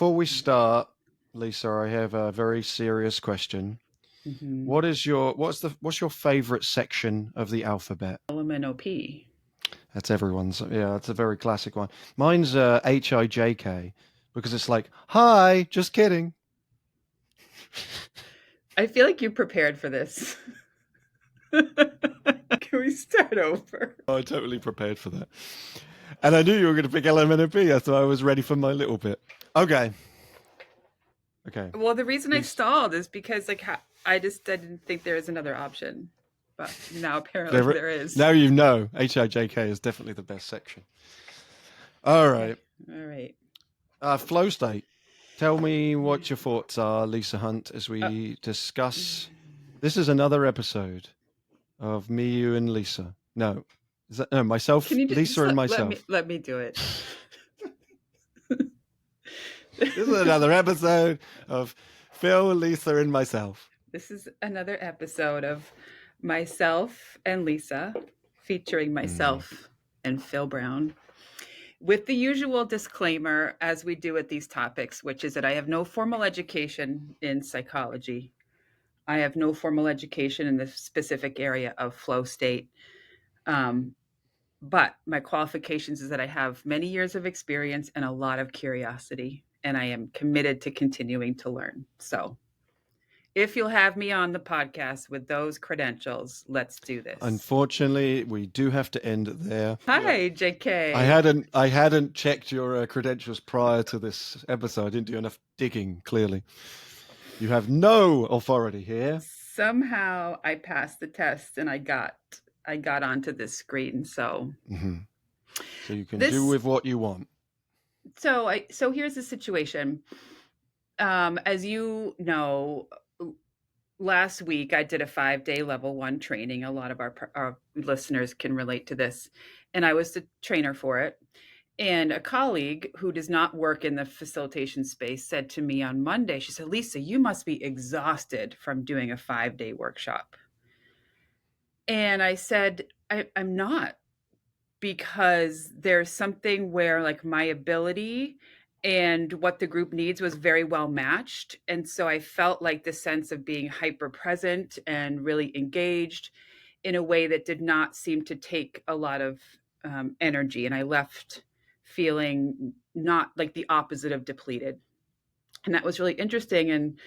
Before we start, Lisa, I have a very serious question. Mm-hmm. What's your favorite section of the alphabet? LMNOP. That's everyone's. Yeah, it's a very classic one. Mine's HIJK because it's like, hi, just kidding. I feel like you prepared for this. Can we start over? Oh, I totally prepared for that. And I knew you were going to pick LMNOP, so I was ready for my little bit. Okay. Okay. Well, the reason I Lisa, stalled is because I just didn't think there was another option, but now apparently there, there is. now you know HIJK is definitely the best section. All Okay. right. All right. Flow state. Tell me what your thoughts are, Lisa Hunt, as Uh, we discuss. This is another episode of me, you, and Lisa. No, no, can myself, you Lisa, just and let me myself. let me do it? This is another episode of Phil, Lisa, and myself. This is another episode of myself and Lisa, featuring Mm. myself and Phil Brown, with the usual disclaimer, as we do with these topics, which is that I have no formal education in psychology. I have no formal education in the specific area of flow state. Um, but my qualifications is that I have many years of experience and a lot of curiosity, and I am committed to continuing to learn. So, if you'll have me on the podcast with those credentials, let's do this. Unfortunately, we do have to end it there. Yeah. Hi, I JK. hadn't I hadn't checked your credentials prior to this episode. I didn't do enough digging. Clearly, you have no authority here. Somehow I passed the test and I got onto this screen. So Hmm. So you can do this with what you want. so here's the situation. As you know, last week I did a 5-day level 1 training. A lot of our listeners can relate to this, and I was the trainer for it. And a colleague who does not work in the facilitation space said to me on Monday, she said, "Lisa, you must be exhausted from doing a 5-day workshop." And I said, I'm not, because there's something where like my ability and what the group needs was very well matched. And so I felt like the sense of being hyper present and really engaged in a way that did not seem to take a lot of energy. And I left feeling not like the opposite of depleted. And that was really interesting. And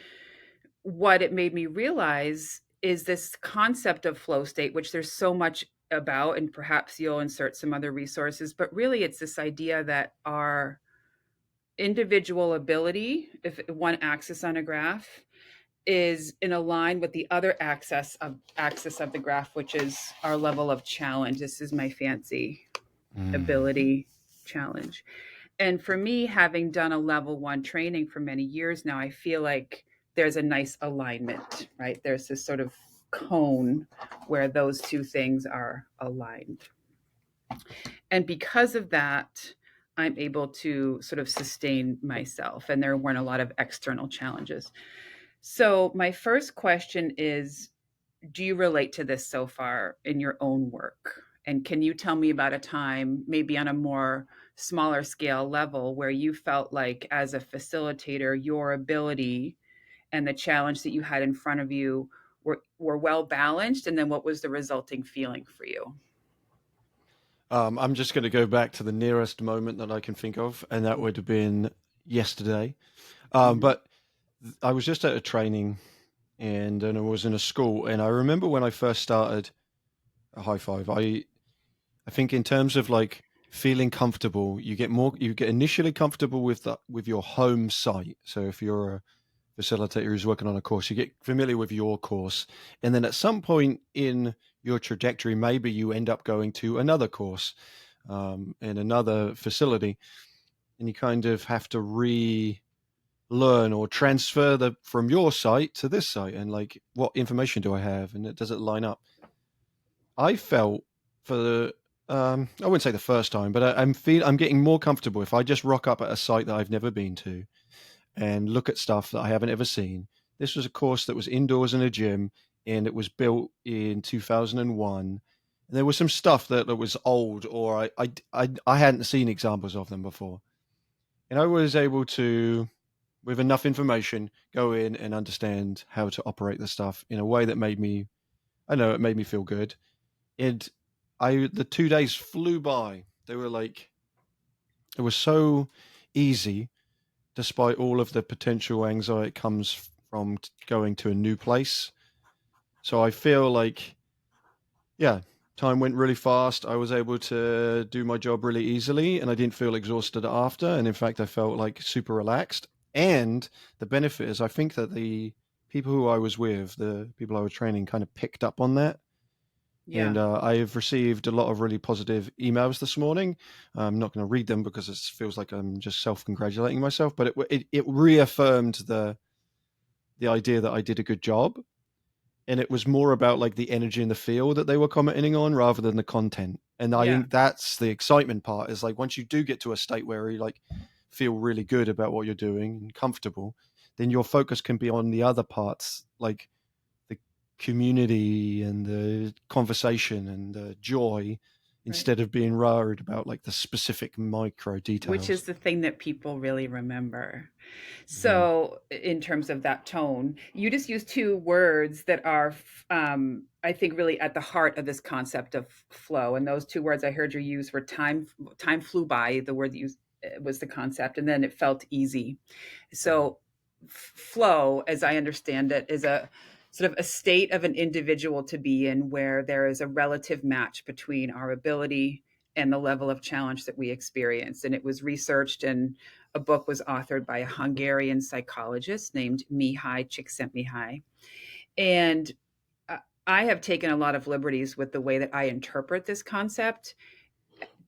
what it made me realize is this concept of flow state, which there's so much about, and perhaps you'll insert some other resources, but really it's this idea that our individual ability, if one axis on a graph, is in a line with the other axis of the graph, which is our level of challenge. This is my fancy Mm. ability challenge. And for me, having done a level 1 training for many years now, I feel like there's a nice alignment, right? There's this sort of cone where those two things are aligned. And because of that, I'm able to sort of sustain myself, and there weren't a lot of external challenges. So, my first question is, do you relate to this so far in your own work? And can you tell me about a time, maybe on a more smaller scale level, where you felt like, as a facilitator, your ability and the challenge that you had in front of you were well balanced? And then what was the resulting feeling for you? I'm just going to go back to the nearest moment that I can think of, and that would have been yesterday. Mm-hmm. But I was just at a training, and I was in a school, and I remember when I first started a high five. I think in terms of like feeling comfortable, you get initially comfortable with your home site. So if you're a facilitator who's working on a course, you get familiar with your course, and then at some point in your trajectory, maybe you end up going to another course in another facility, and you kind of have to relearn or transfer the from your site to this site, and like what information do I have, and does it line up? I felt for the I wouldn't say the first time, but I'm getting more comfortable if I just rock up at a site that I've never been to and look at stuff that I haven't ever seen. This was a course that was indoors in a gym, and it was built in 2001. And there was some stuff that was old, or I hadn't seen examples of them before. And I was able to. with enough information, go in and understand how to operate the stuff in a way that made me, I know it made me feel good. And the 2 days flew by. They were like, it was so easy, despite all of the potential anxiety that comes from going to a new place. So I feel like, yeah, time went really fast. I was able to do my job really easily, and I didn't feel exhausted after. And in fact, I felt like super relaxed. And the benefit is, I think that the people who I was with, the people I was training, kind of picked up on that. Yeah. And I've received a lot of really positive emails this morning. I'm not going to read them because it feels like I'm just self-congratulating myself, but it reaffirmed the idea that I did a good job, and it was more about like the energy in the field that they were commenting on rather than the content. And I Yeah. think that's the excitement part, is like once you do get to a state where you like feel really good about what you're doing and comfortable, then your focus can be on the other parts, like the community and the conversation and the joy, Right. instead of being worried about like the specific micro Which is details. the thing that people really remember. Mhm. So, in terms of that tone, you just use two words that are, I think, really at the heart of this concept of flow. And those two words I heard you use were time. Time flew by. The word that you was the concept, and then it felt easy. Mhm. So, flow, as I understand it, is a sort of a state of an individual to be in where there is a relative match between our ability and the level of challenge that we experience. And it was researched, and a book was authored by a Hungarian psychologist named Mihai Csikszentmihalyi. And uh, I have taken a lot of liberties with the way that I interpret this concept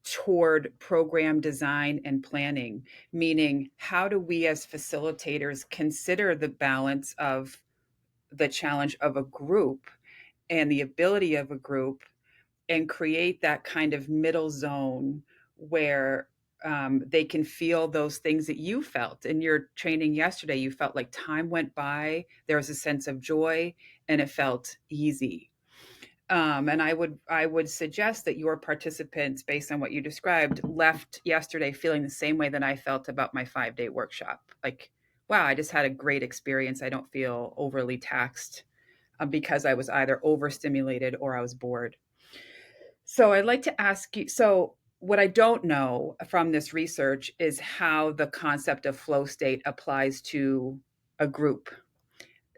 toward program design and planning, meaning how do we as facilitators consider the balance of the challenge of a group and the ability of a group, and create that kind of middle zone where they can feel those things that you felt in your training yesterday. You felt like time went by, there was a sense of joy, and it felt easy. And I would suggest that your participants, based on what you described, left yesterday feeling the same way that I felt about my 5 day workshop. Like, wow, I just had a great experience. I don't feel overly taxed because I was either overstimulated or I was bored. So I'd like to ask you, so what I don't know from this research is how the concept of flow state applies to a group,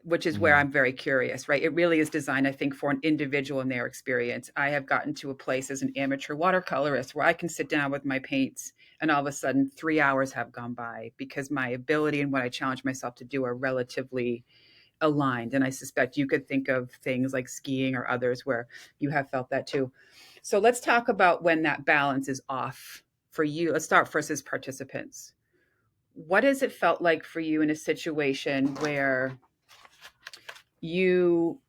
which is where Mhm. I'm very curious, right? It really is designed, I think, for an individual and their experience. I have gotten to a place as an amateur watercolorist where I can sit down with my paints and all of a sudden 3 hours have gone by because my ability and what I challenge myself to do are relatively aligned. And I suspect you could think of things like skiing or others where you have felt that too. So let's talk about when that balance is off for you. Let's start first as participants. What has it felt like for you in a situation where you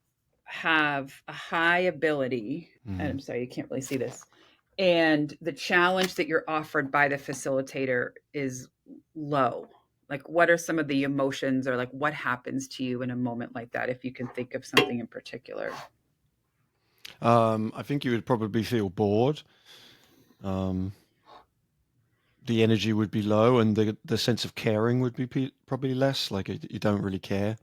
have a high ability, and I'm Mhm. sorry, you can't really see this, and the challenge that you're offered by the facilitator is low? Like, what are some of the emotions, or like what happens to you in a moment like that, if you can think of something in particular? I think you would probably feel bored. Um, the energy would be low, and the sense of caring would be probably less. Like you don't really care.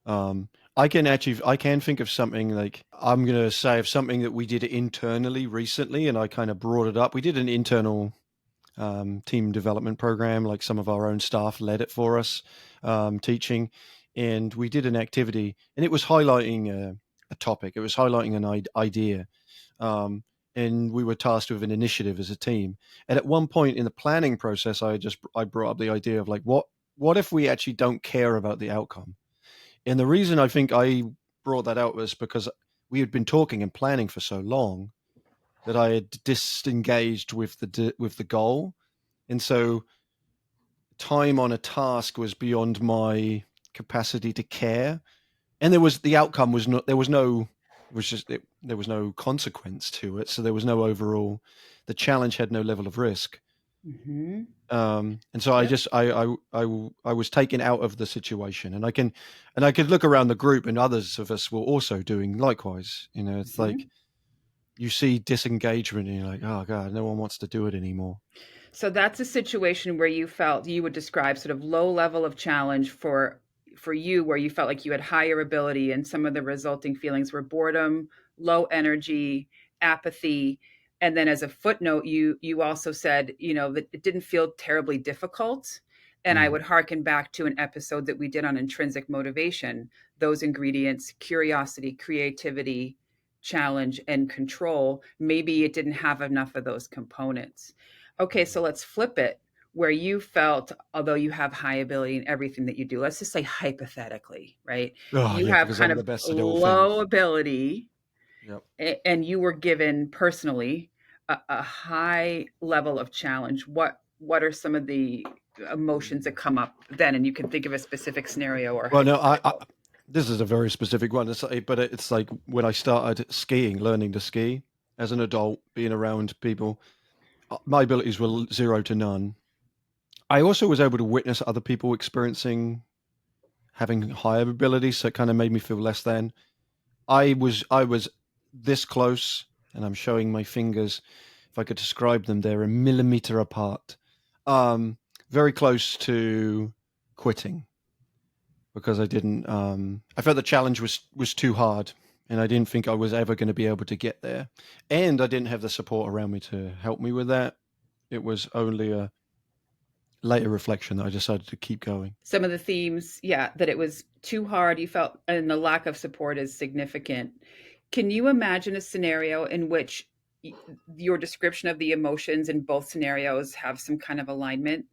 Um, I can think of something, like I'm gonna say of something that we did internally recently, and I kind of brought it up. We did an internal team development program, like some of our own staff led it for us, teaching, and we did an activity, and it was highlighting a topic. It was highlighting an idea, um, and we were tasked with an initiative as a team. And at one point in the planning process, I brought up the idea of like, what if we actually don't care about the outcome? And the reason I think I brought that out was because we had been talking and planning for so long that I had disengaged with with the goal, and so time on a task was beyond my capacity to care. And the outcome was not, there was no, it was just there was no consequence to it, so there was no overall, the challenge had no level of risk. Mm-hmm. And so Yep. I was taken out of the situation, and I could look around the group, and others of us were also doing likewise. You know, it's Mm-hmm. like you see disengagement, and you're like, oh god, no one wants to do it anymore. So that's a situation where you felt you would describe sort of low level of challenge for you, where you felt like you had higher ability and some of the resulting feelings were boredom, low energy, apathy. And then as a footnote, you also said, that it didn't feel terribly difficult. And I Mm. would hearken back to an episode that we did on intrinsic motivation, those ingredients, curiosity, creativity, challenge, and control. Maybe it didn't have enough of those components. Okay, so let's flip it where you felt, although you have high ability in everything that you do, let's just say hypothetically, right? Oh You yeah, have because kind I'm the of best at all low things. ability, Yep. and you were given personally a high level of challenge. What are some of the emotions that come up then? And you can think of a specific scenario or Well, no, I hypothetical. this is a very specific one. But it's like when I started skiing, learning to ski as an adult, being around people, my abilities were 0 to none. I also was able to witness other people experiencing having higher abilities, so it kind of made me feel less than. I was this close, and I'm showing my fingers. If I could describe them, they're a millimeter apart. Um, very close to quitting because I didn't. I felt the challenge was too hard, and I didn't think I was ever going to be able to get there. And I didn't have the support around me to help me with that. It was only a later reflection that I decided to keep going. Some of the themes, yeah, that it was too hard, you felt, and the lack of support is significant. Can you imagine a scenario in which your description of the emotions in both scenarios have some kind of alignment,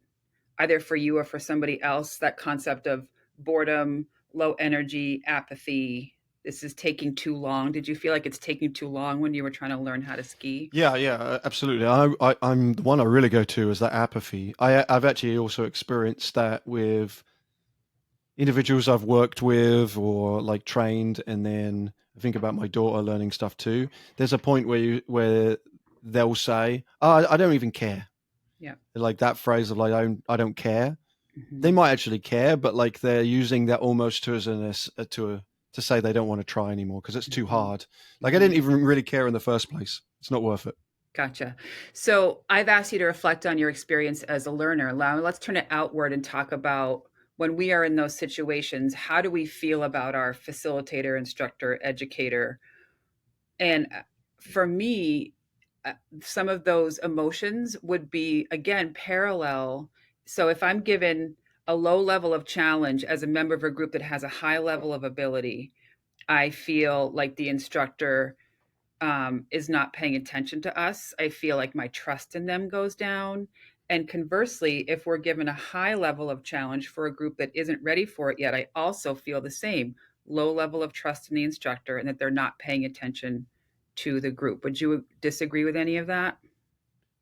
either for you or for somebody else? That concept of boredom, low energy, apathy. This is taking too long. Did you feel like it's taking too long when you were trying to learn how to ski? Yeah, yeah, absolutely. I'm the one I really go to is that apathy. I've actually also experienced that with individuals I've worked with or like trained, and then I think about my daughter learning stuff too. There's a point where they'll say, "Oh, I don't even care." Yeah. Like that phrase of like I don't care. They Hmm. might actually care, but like they're using that almost to as to say they don't want to try anymore because it's too Hmm. hard. Like I Hmm. didn't even really care in the first place. It's not worth it. Gotcha. So I've asked you to reflect on your experience as a learner. Now let's turn it outward and talk about when we are in those situations, how do we feel about our facilitator, instructor, educator? And for me, some of those emotions would be, again, parallel. So if I'm given a low level of challenge as a member of a group that has a high level of ability, I feel like the instructor is not paying attention to us. I feel like my trust in them goes down. And conversely, if we're given a high level of challenge for a group that isn't ready for it yet, I also feel the same low level of trust in the instructor and that they're not paying attention to the group. Would you disagree with any of that?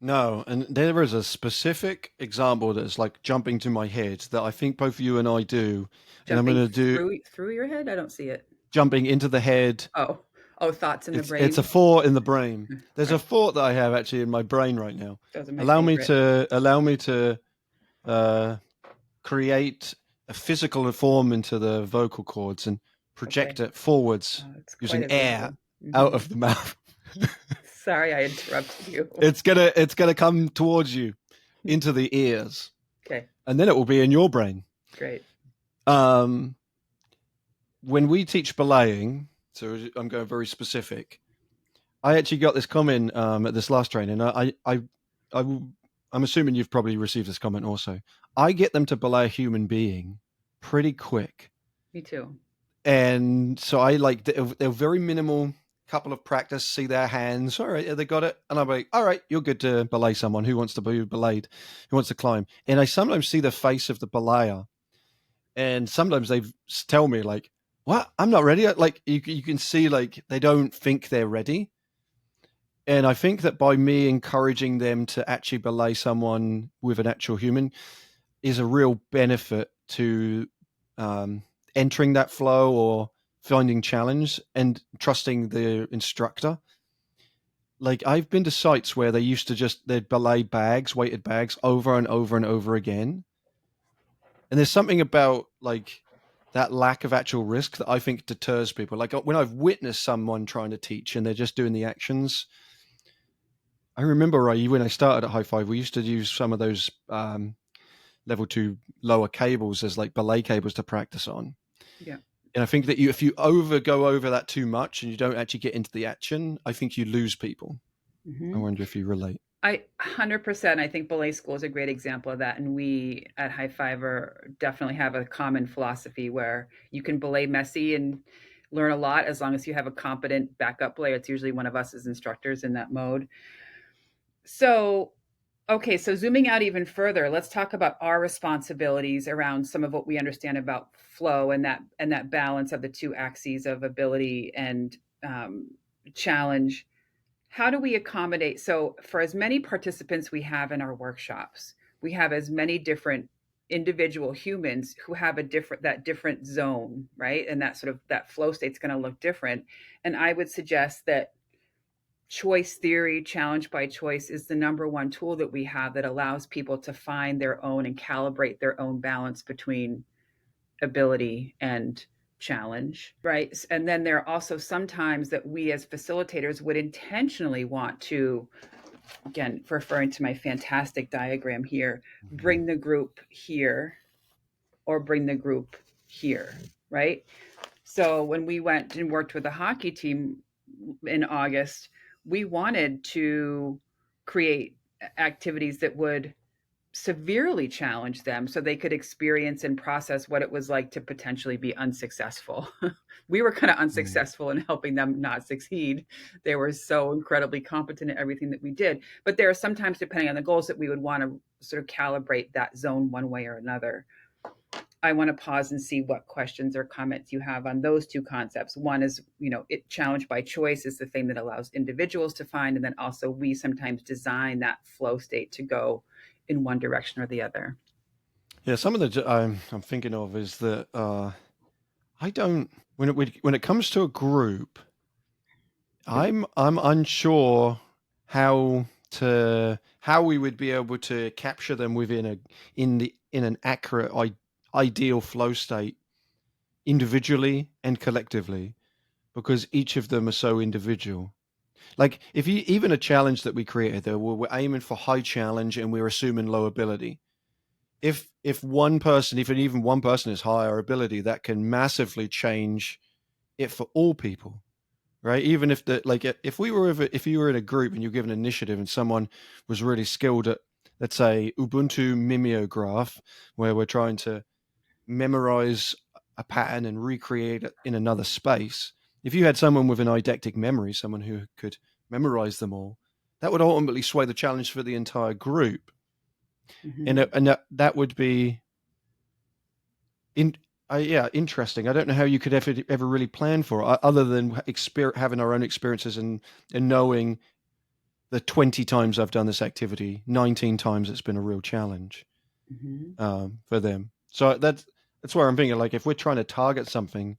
No, and there is a specific example that's like jumping to my head that I think both you and I do, and I'm going Jumping to do through your head? I don't see it. jumping into the head. Oh, oh, thoughts in the It's a brain. thought in the brain. There's a Right. thought that I have actually in my brain right now. Those are my favorite. Allow me to uh, create a physical form into the vocal cords and Okay. project it forwards It's quite using a air visual. out Hmm. of the mouth. Sorry, I interrupted you. It's gonna come towards you into the ears, Okay, and then it will be in your brain. great. Um, when we teach belaying, so I'm going very specific. I actually got this comment at this last training. I, I'm assuming you've probably received this comment also. I get them to belay a human being pretty quick, Me too. and so I like they're very minimal. Couple of practice, see their hands. All right, yeah, they got it, and I'm like, all right, you're good to belay someone who wants to be belayed, who wants to climb. And I sometimes see the face of the belayer, and sometimes they tell me like, "What? I'm not ready." Like you can see like they don't think they're ready. And I think that by me encouraging them to actually belay someone with an actual human is a real benefit to um, entering that flow or finding challenge and trusting the instructor. Like I've been to sites where they used to just they'd belay bags, weighted bags, over and over and over again. And there's something about like that lack of actual risk that I think deters people. Like when I've witnessed someone trying to teach and they're just doing the actions, I remember when I started at High Five, we used to use some of those level 2 lower cables as like belay cables to practice on. Yeah. And I think that if you go over that too much and you don't actually get into the action, I think you lose people. I Hmm. wonder if you relate. I 100%. I think belay school is a great example of that. And we at High Fiver definitely have a common philosophy where you can belay messy and learn a lot as long as you have a competent backup belay. It's usually one of us as instructors in that mode. So, okay, so zooming out even further, let's talk about our responsibilities around some of what we understand about flow and that balance of the two axes of ability and um, challenge. How do we accommodate? So, for as many participants we have in our workshops, we have as many different individual humans who have a different zone, right? And that sort of that flow state's going to look different. And I would suggest that choice theory, challenge by choice, is the number one tool that we have that allows people to find their own and calibrate their own balance between ability and challenge, right? And then there are also sometimes that we as facilitators would intentionally want to, again, referring to my fantastic diagram here, Mhm. bring the group here or bring the group here, right? So when we went and worked with the hockey team in August, we wanted to create activities that would severely challenge them so they could experience and process what it was like to potentially be unsuccessful. We were kind of Mm. unsuccessful in helping them not succeed. They were so incredibly competent at everything that we did. But there are sometimes, depending on the goals, that we would want to sort of calibrate that zone one way or another. I want to pause and see what questions or comments you have on those two concepts. One is, it challenge by choice is the thing that allows individuals to find, and then also we sometimes design that flow state to go in one direction or the other. Yeah, some of the I'm thinking of is that I don't when it comes to a group, I'm unsure how we would be able to capture them within in an accurate ideal flow state individually and collectively, because each of them are so individual. Like if you even a challenge that we created there, we're aiming for high challenge and we're assuming low ability. If one person, even one person is higher ability, that can massively change it for all people, right? Even if if you were in a group and you were given an initiative and someone was really skilled at, let's say, Ubuntu mimeograph, where we're trying to memorize a pattern and recreate it in another space. If you had someone with an eidetic memory, someone who could memorize them all, that would ultimately sway the challenge for the entire group, Mm-hmm. and that would be in. Yeah, interesting. I don't know how you could ever really plan for it, other than having our own experiences and knowing the 20 times I've done this activity, 19 times it's been a real challenge Mm-hmm. for them. So that's where I'm thinking, like, if we're trying to target something,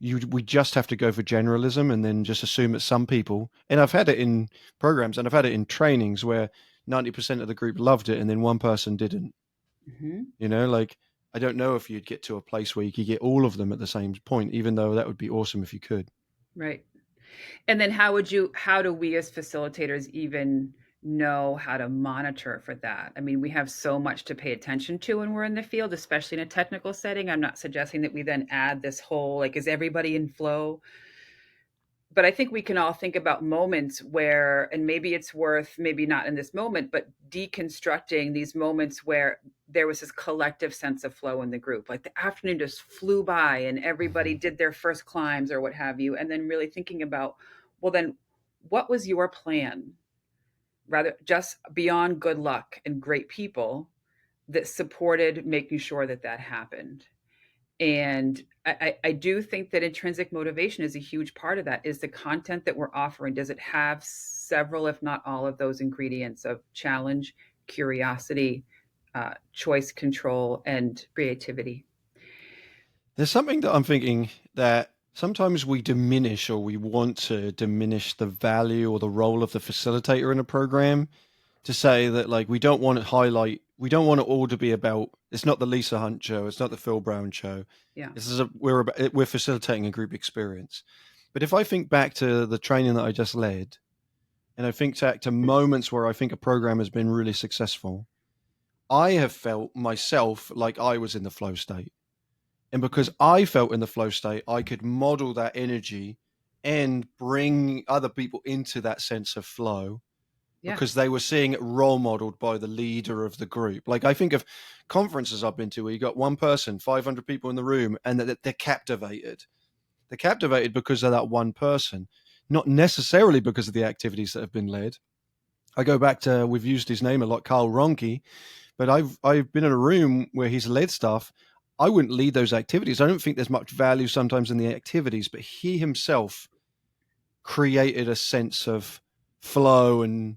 we just have to go for generalism and then just assume that some people, and I've had it in programs and I've had it in trainings where 90% of the group loved it and then one person didn't. Mm-hmm. Like, I don't know if you'd get to a place where you could get all of them at the same point, even though that would be awesome if you could. Right. And then how do we as facilitators even know how to monitor for that? I mean, we have so much to pay attention to when we're in the field, especially in a technical setting. I'm not suggesting that we then add this whole, like, is everybody in flow? But I think we can all think about moments where, and maybe it's worth, maybe not in this moment, but deconstructing these moments where there was this collective sense of flow in the group. Like the afternoon just flew by and everybody Mhm. did their first climbs or what have you. And then really thinking about, well, then what was your plan? Rather, just beyond good luck and great people that supported making sure that that happened. And I do think that intrinsic motivation is a huge part of that. Is the content that we're offering, does it have several, if not all, of those ingredients of challenge, curiosity, choice control, and creativity? There's something that I'm thinking that sometimes we diminish or we want to diminish the value or the role of the facilitator in a program, to say that, like, we don't want it all to be about, it's not the Lisa Hunt show, it's not the Phil Brown show. Yeah. We're facilitating a group experience. But if I think back to the training that I just led, and I think back to moments where I think a program has been really successful, I have felt myself like I was in the flow state. And because I felt in the flow state, I could model that energy and bring other people into that sense of flow Yeah. because they were seeing it role modeled by the leader of the group. Like I think of conferences I've been to where you got one person, 500 people in the room, and they're captivated. They're captivated because of that one person, not necessarily because of the activities that have been led. I go back to, we've used his name a lot, Carl Ronke, but I've been in a room where he's led stuff. I wouldn't lead those activities. I don't think there's much value sometimes in the activities, but he himself created a sense of flow and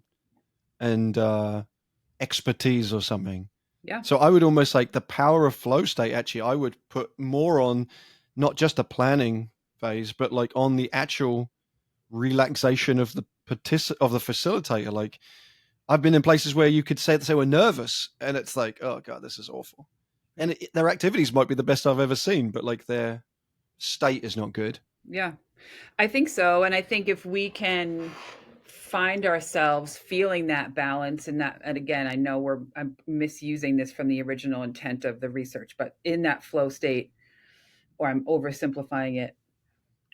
expertise or something. Yeah. So I would almost like the power of flow state. Actually, I would put more on not just a planning phase, but like on the actual relaxation of the facilitator. Like I've been in places where you could say that they were nervous, and it's like, oh god, this is awful. And their activities might be the best I've ever seen, but like their state is not good. Yeah. I think so. And I think if we can find ourselves feeling that balance and that, and again, I know I'm misusing this from the original intent of the research, but in that flow state, or I'm oversimplifying it,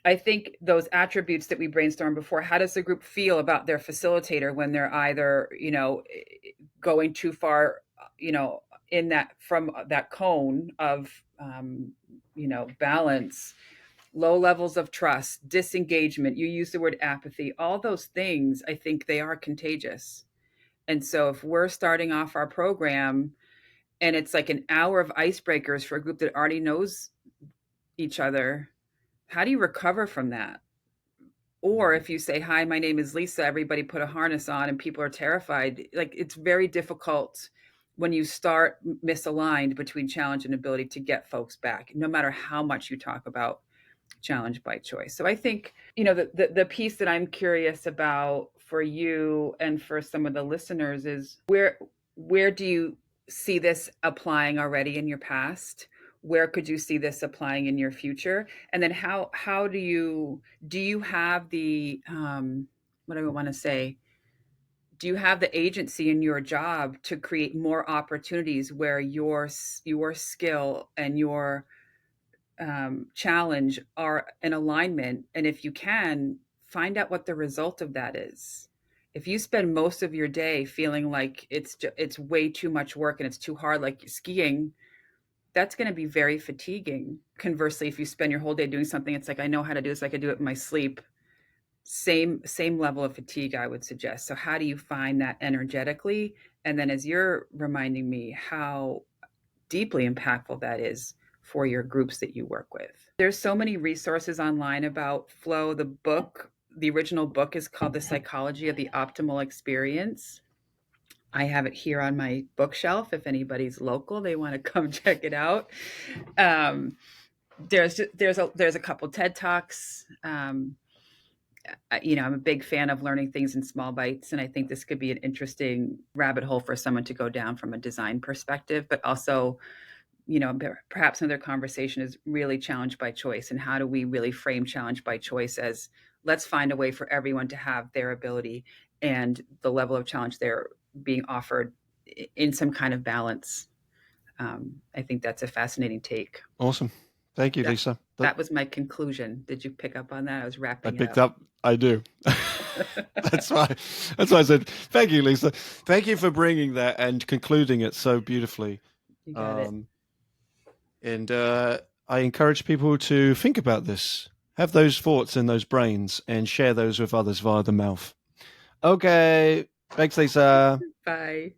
I think those attributes that we brainstormed before, how does the group feel about their facilitator when they're either, going too far, in that, from that cone of, balance, low levels of trust, disengagement, you use the word apathy, all those things, I think they are contagious. And so if we're starting off our program and it's like an hour of icebreakers for a group that already knows each other, how do you recover from that? Or if you say, hi, my name is Lisa, everybody put a harness on and people are terrified. Like it's very difficult when you start misaligned between challenge and ability to get folks back, no matter how much you talk about challenge by choice. So I think, the piece that I'm curious about for you and for some of the listeners is where do you see this applying already in your past? Where could you see this applying in your future? And then how do you have the what do I want to say? Do you have the agency in your job to create more opportunities where your skill and your challenge are in alignment? And if you can, find out what the result of that is. If you spend most of your day feeling like it's way too much work and it's too hard, like skiing, that's going to be very fatiguing. Conversely, if you spend your whole day doing something, it's like, I know how to do this, I could do it in my sleep. Same level of fatigue, I would suggest. So how do you find that energetically? And then as you're reminding me how deeply impactful that is for your groups that you work with. There's so many resources online about flow. The original book is called The Psychology of the Optimal Experience. I have it here on my bookshelf. If anybody's local, they want to come check it out. There's a couple TED Talks. I'm a big fan of learning things in small bites, and I think this could be an interesting rabbit hole for someone to go down from a design perspective, but also, perhaps another conversation is really challenge by choice, and how do we really frame challenge by choice as, let's find a way for everyone to have their ability and the level of challenge they're being offered in some kind of balance. I think that's a fascinating take. Awesome. Thank you, That Lisa. that was my conclusion. Did you pick up on that? I was I wrapping it picked up. up. I do. that's why. That's why I said thank you, Lisa. Thank you for bringing that and concluding it so beautifully. You got it. And I encourage people to think about this, have those thoughts in those brains, and share those with others via the mouth. Okay. Thanks, Lisa. Bye.